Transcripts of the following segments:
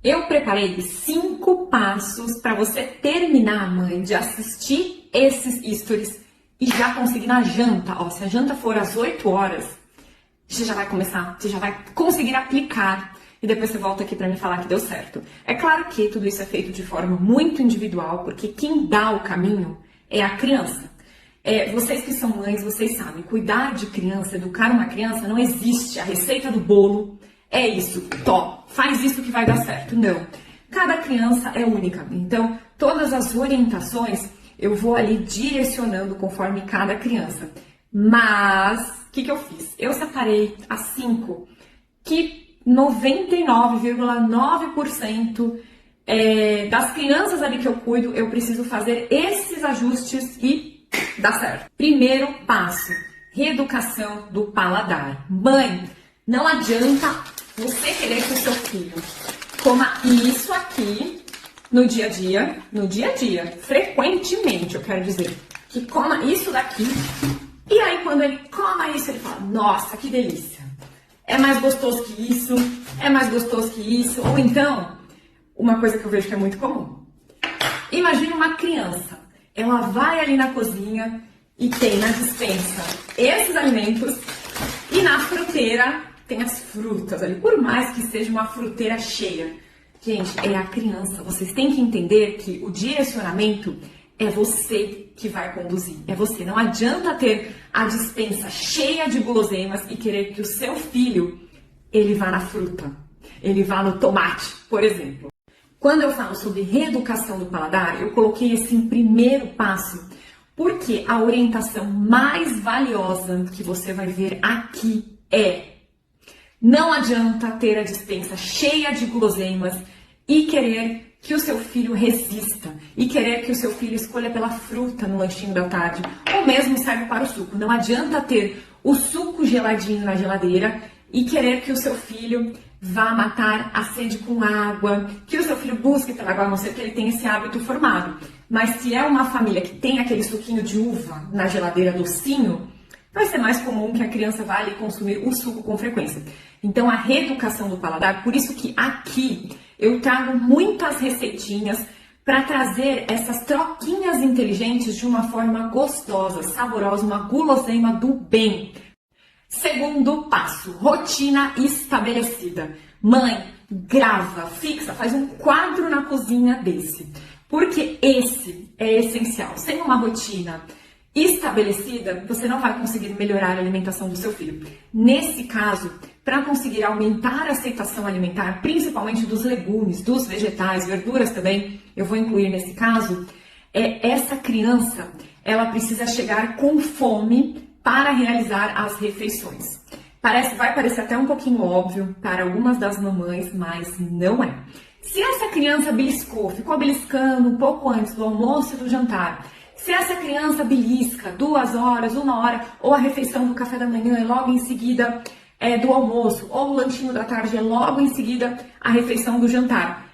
Eu preparei 5 passos para você terminar, mãe, de assistir esses stories e já conseguir na janta. Ó, se a janta for às 8 horas, você já vai começar, você já vai conseguir aplicar e depois você volta aqui para me falar que deu certo. É claro que tudo isso é feito de forma muito individual, porque quem dá o caminho é a criança. Vocês que são mães, vocês sabem, cuidar de criança, educar uma criança, não existe a receita do bolo. É isso, faz isso que vai dar certo. Não. Cada criança é única. Então, todas as orientações eu vou ali direcionando conforme cada criança. Mas, o que eu fiz? Eu separei as 5 que 99,9% das crianças ali que eu cuido, eu preciso fazer esses ajustes e dá certo. Primeiro passo, reeducação do paladar. Mãe, não adianta você querer que o seu filho coma isso aqui no dia a dia, frequentemente, eu quero dizer, que coma isso daqui, e aí quando ele coma isso, ele fala, nossa, que delícia, é mais gostoso que isso, ou então, uma coisa que eu vejo que é muito comum, imagine uma criança, ela vai ali na cozinha e tem na despensa esses alimentos, e na fruteira tem as frutas ali, por mais que seja uma fruteira cheia. Gente, é a criança. Vocês têm que entender que o direcionamento é você que vai conduzir. É você. Não adianta ter a despensa cheia de guloseimas e querer que o seu filho, ele vá na fruta. Ele vá no tomate, por exemplo. Quando eu falo sobre reeducação do paladar, eu coloquei esse em primeiro passo, porque a orientação mais valiosa que você vai ver aqui não adianta ter a despensa cheia de guloseimas e querer que o seu filho resista e querer que o seu filho escolha pela fruta no lanchinho da tarde ou mesmo serve para o suco. Não adianta ter o suco geladinho na geladeira e querer que o seu filho vá matar a sede com água, que o seu filho busque pela água, a não ser que ele tenha esse hábito formado. Mas se é uma família que tem aquele suquinho de uva na geladeira docinho, vai ser mais comum que a criança vá ali consumir o suco com frequência. Então, a reeducação do paladar, por isso que aqui eu trago muitas receitinhas para trazer essas troquinhas inteligentes de uma forma gostosa, saborosa, uma guloseima do bem. Segundo passo, rotina estabelecida. Mãe, grava, fixa, faz um quadro na cozinha desse, porque esse é essencial. Sem uma rotina estabelecida, você não vai conseguir melhorar a alimentação do seu filho. Nesse caso, para conseguir aumentar a aceitação alimentar, principalmente dos legumes, dos vegetais, verduras também, eu vou incluir nesse caso, essa criança, ela precisa chegar com fome para realizar as refeições. Vai parecer até um pouquinho óbvio para algumas das mamães, mas não é. Se essa criança beliscou, ficou beliscando um pouco antes do almoço e do jantar, se essa criança belisca 2 horas, 1 hora, ou a refeição do café da manhã é logo em seguida do almoço, ou o lanchinho da tarde é logo em seguida a refeição do jantar,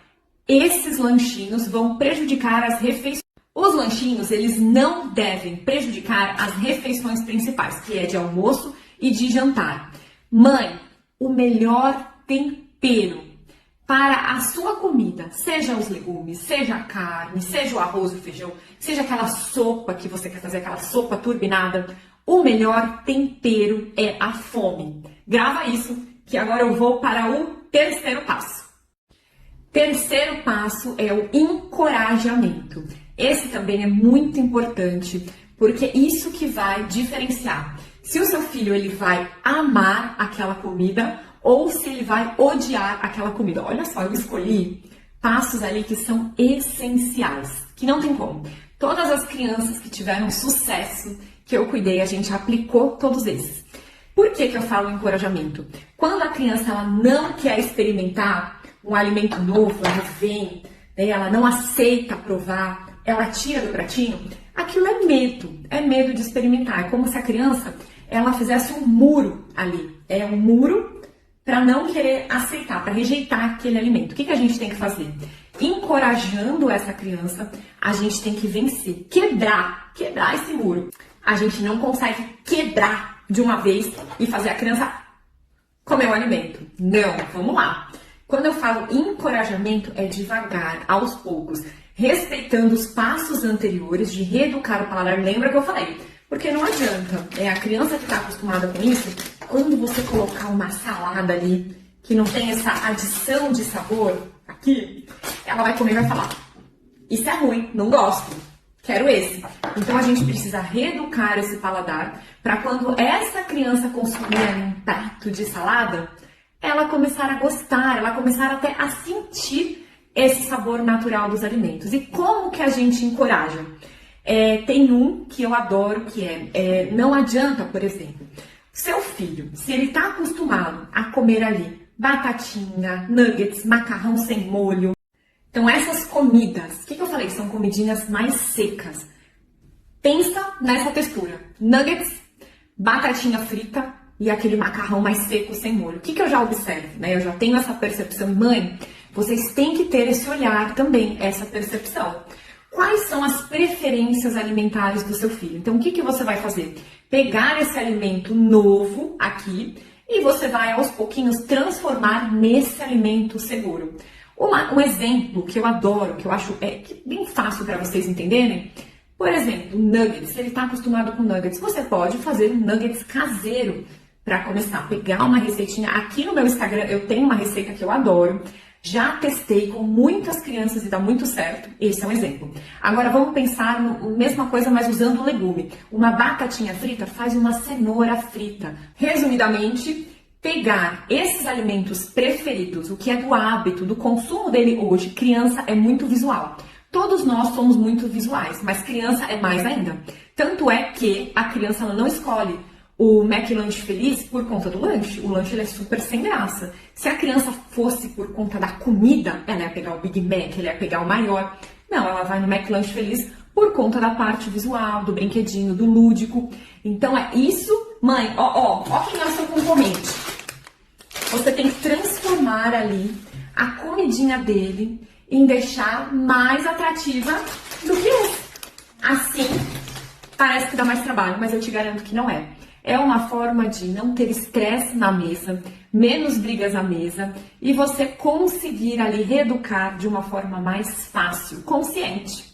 esses lanchinhos vão prejudicar as refeições. Os lanchinhos, eles não devem prejudicar as refeições principais, que é de almoço e de jantar. Mãe, o melhor tempero para a sua comida, seja os legumes, seja a carne, seja o arroz, o feijão, seja aquela sopa que você quer fazer, aquela sopa turbinada, o melhor tempero é a fome. Grava isso, que agora eu vou para o terceiro passo. Terceiro passo é o encorajamento. Esse também é muito importante, porque isso que vai diferenciar se o seu filho ele vai amar aquela comida ou se ele vai odiar aquela comida. Olha só, eu escolhi passos ali que são essenciais, que não tem como. Todas as crianças que tiveram sucesso, que eu cuidei, a gente aplicou todos esses. Por que eu falo encorajamento? Quando a criança ela não quer experimentar um alimento novo, ela vem, ela não aceita provar, ela tira do pratinho, aquilo é medo de experimentar. É como se a criança ela fizesse um muro ali, um muro para não querer aceitar, para rejeitar aquele alimento. O que a gente tem que fazer? Encorajando essa criança, a gente tem que vencer, quebrar esse muro. A gente não consegue quebrar de uma vez e fazer a criança comer o alimento. Não, vamos lá. Quando eu falo encorajamento, é devagar, aos poucos, respeitando os passos anteriores de reeducar o paladar. Lembra que eu falei? Porque não adianta, a criança que está acostumada com isso, quando você colocar uma salada ali, que não tem essa adição de sabor aqui, ela vai comer e vai falar, isso é ruim, não gosto, quero esse. Então a gente precisa reeducar esse paladar para quando essa criança consumir um prato de salada, ela começar a gostar, ela começar até a sentir esse sabor natural dos alimentos. E como que a gente encoraja? Tem um que eu adoro, que não adianta, por exemplo, seu filho, se ele está acostumado a comer ali batatinha, nuggets, macarrão sem molho, então essas comidas, o que eu falei? São comidinhas mais secas. Pensa nessa textura, nuggets, batatinha frita e aquele macarrão mais seco sem molho. O que eu já observo, né? Eu já tenho essa percepção. Mãe, vocês têm que ter esse olhar também, essa percepção. Quais são as preferências alimentares do seu filho? Então, o que você vai fazer? Pegar esse alimento novo aqui e você vai, aos pouquinhos, transformar nesse alimento seguro. Um exemplo que eu adoro, que eu acho bem fácil para vocês entenderem, por exemplo, nuggets. Se ele está acostumado com nuggets, você pode fazer um nuggets caseiro para começar. Pegar uma receitinha. Aqui no meu Instagram eu tenho uma receita que eu adoro. Já testei com muitas crianças e dá muito certo. Esse é um exemplo. Agora vamos pensar na mesma coisa, mas usando legume. Uma batatinha frita faz uma cenoura frita. Resumidamente, pegar esses alimentos preferidos, o que é do hábito, do consumo dele hoje. Criança é muito visual. Todos nós somos muito visuais, mas criança é mais ainda. Tanto é que a criança ela não escolhe o McLanche Feliz por conta do lanche. O lanche ele é super sem graça. Se a criança fosse por conta da comida, ela ia pegar o Big Mac, ela ia pegar o maior. Não, ela vai no McLanche Feliz por conta da parte visual, do brinquedinho, do lúdico. Então é isso, mãe, ó quem é o seu concorrente. Você tem que transformar ali a comidinha dele em deixar mais atrativa do que esse. Assim, parece que dá mais trabalho, mas eu te garanto que não é. É uma forma de não ter estresse na mesa, menos brigas à mesa e você conseguir ali reeducar de uma forma mais fácil, consciente.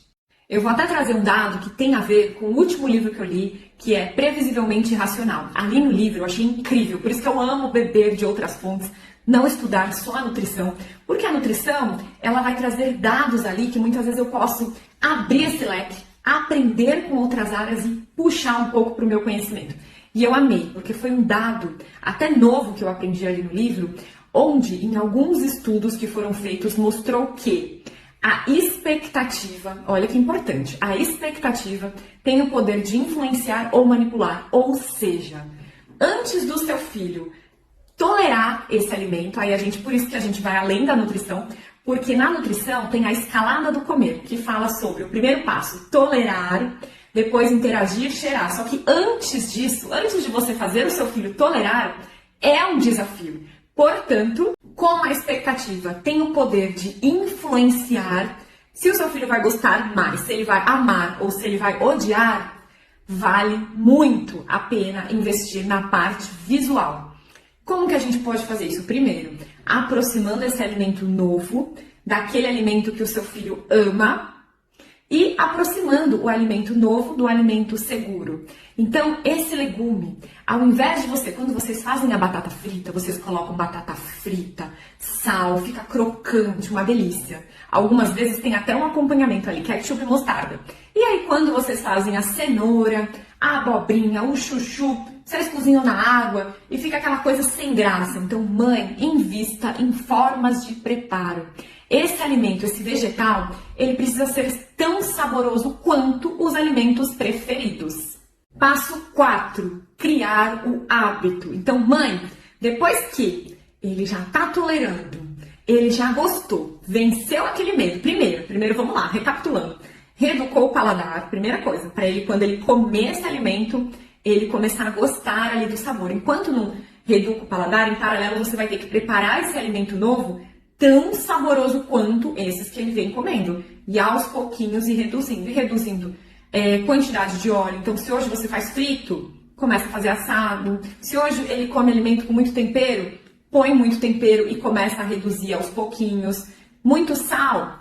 Eu vou até trazer um dado que tem a ver com o último livro que eu li, que é Previsivelmente Irracional. Ali no livro eu achei incrível, por isso que eu amo beber de outras fontes, não estudar só a nutrição, porque a nutrição ela vai trazer dados ali que muitas vezes eu posso abrir esse leque, aprender com outras áreas e puxar um pouco para o meu conhecimento. E eu amei, porque foi um dado até novo que eu aprendi ali no livro, onde em alguns estudos que foram feitos mostrou que a expectativa, olha que importante, a expectativa tem o poder de influenciar ou manipular, ou seja, antes do seu filho tolerar esse alimento, por isso que a gente vai além da nutrição, porque na nutrição tem a escalada do comer, que fala sobre o primeiro passo, tolerar, depois interagir, cheirar. Só que antes disso, antes de você fazer o seu filho tolerar, é um desafio. Portanto, como a expectativa tem o poder de influenciar se o seu filho vai gostar mais, se ele vai amar ou se ele vai odiar, vale muito a pena investir na parte visual. Como que a gente pode fazer isso? Primeiro, aproximando esse alimento novo daquele alimento que o seu filho ama e aproximando o alimento novo do alimento seguro. Então, esse legume, ao invés de quando vocês fazem a batata frita, vocês colocam batata frita, sal, fica crocante, uma delícia. Algumas vezes tem até um acompanhamento ali, ketchup e mostarda. E aí, quando vocês fazem a cenoura, a abobrinha, o chuchu, vocês cozinham na água e fica aquela coisa sem graça. Então, mãe, invista em formas de preparo. Esse alimento, esse vegetal, ele precisa ser tão saboroso quanto os alimentos preferidos. Passo 4, criar o hábito. Então, mãe, depois que ele já tá tolerando, ele já gostou, venceu aquele medo. Primeiro, vamos lá, recapitulando. Reeducou o paladar, primeira coisa, para ele, quando ele comer esse alimento, ele começar a gostar ali do sabor. Enquanto não reeduca o paladar, em paralelo você vai ter que preparar esse alimento novo tão saboroso quanto esses que ele vem comendo. E aos pouquinhos ir reduzindo quantidade de óleo. Então, se hoje você faz frito, começa a fazer assado. Se hoje ele come alimento com muito tempero, põe muito tempero e começa a reduzir aos pouquinhos. Muito sal,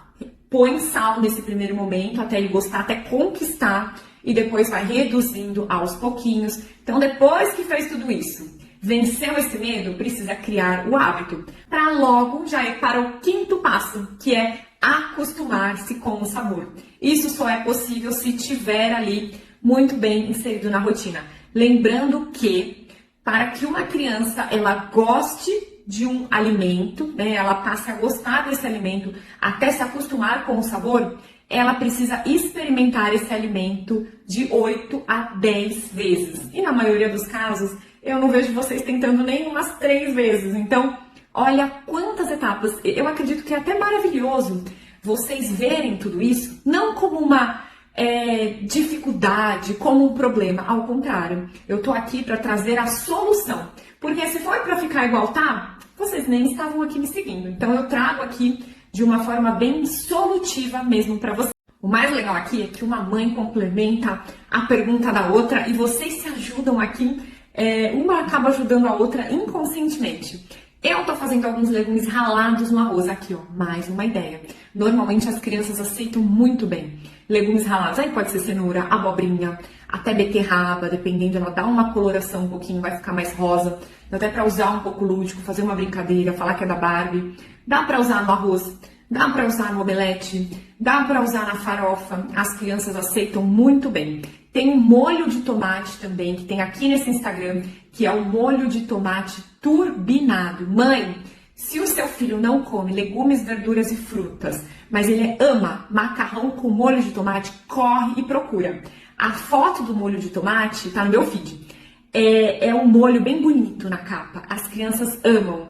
põe sal nesse primeiro momento até ele gostar, até conquistar, e depois vai reduzindo aos pouquinhos. Então, depois que fez tudo isso, venceu esse medo, precisa criar o hábito para logo já ir para o quinto passo, que é acostumar-se com o sabor. Isso só é possível se tiver ali muito bem inserido na rotina. Lembrando que para que uma criança ela goste de um alimento, né, ela passe a gostar desse alimento até se acostumar com o sabor, ela precisa experimentar esse alimento de 8 a 10 vezes. E na maioria dos casos, eu não vejo vocês tentando nem umas 3 vezes. Então, olha quantas etapas. Eu acredito que é até maravilhoso vocês verem tudo isso, não como uma dificuldade, como um problema. Ao contrário, eu tô aqui para trazer a solução. Porque se for para ficar igual tá, vocês nem estavam aqui me seguindo. Então eu trago aqui de uma forma bem solutiva mesmo para vocês. O mais legal aqui é que uma mãe complementa a pergunta da outra e vocês se ajudam aqui. Uma acaba ajudando a outra inconscientemente. Eu tô fazendo alguns legumes ralados no arroz aqui, ó, mais uma ideia. Normalmente as crianças aceitam muito bem legumes ralados. Aí pode ser cenoura, abobrinha, até beterraba, dependendo, ela dá uma coloração um pouquinho, vai ficar mais rosa. Dá até pra usar um pouco lúdico, fazer uma brincadeira, falar que é da Barbie. Dá pra usar no arroz, dá pra usar no omelete, dá pra usar na farofa. As crianças aceitam muito bem. Tem um molho de tomate também, que tem aqui nesse Instagram, que é o molho de tomate turbinado. Mãe, se o seu filho não come legumes, verduras e frutas, mas ele ama macarrão com molho de tomate, corre e procura. A foto do molho de tomate tá no meu feed. É um molho bem bonito na capa. As crianças amam.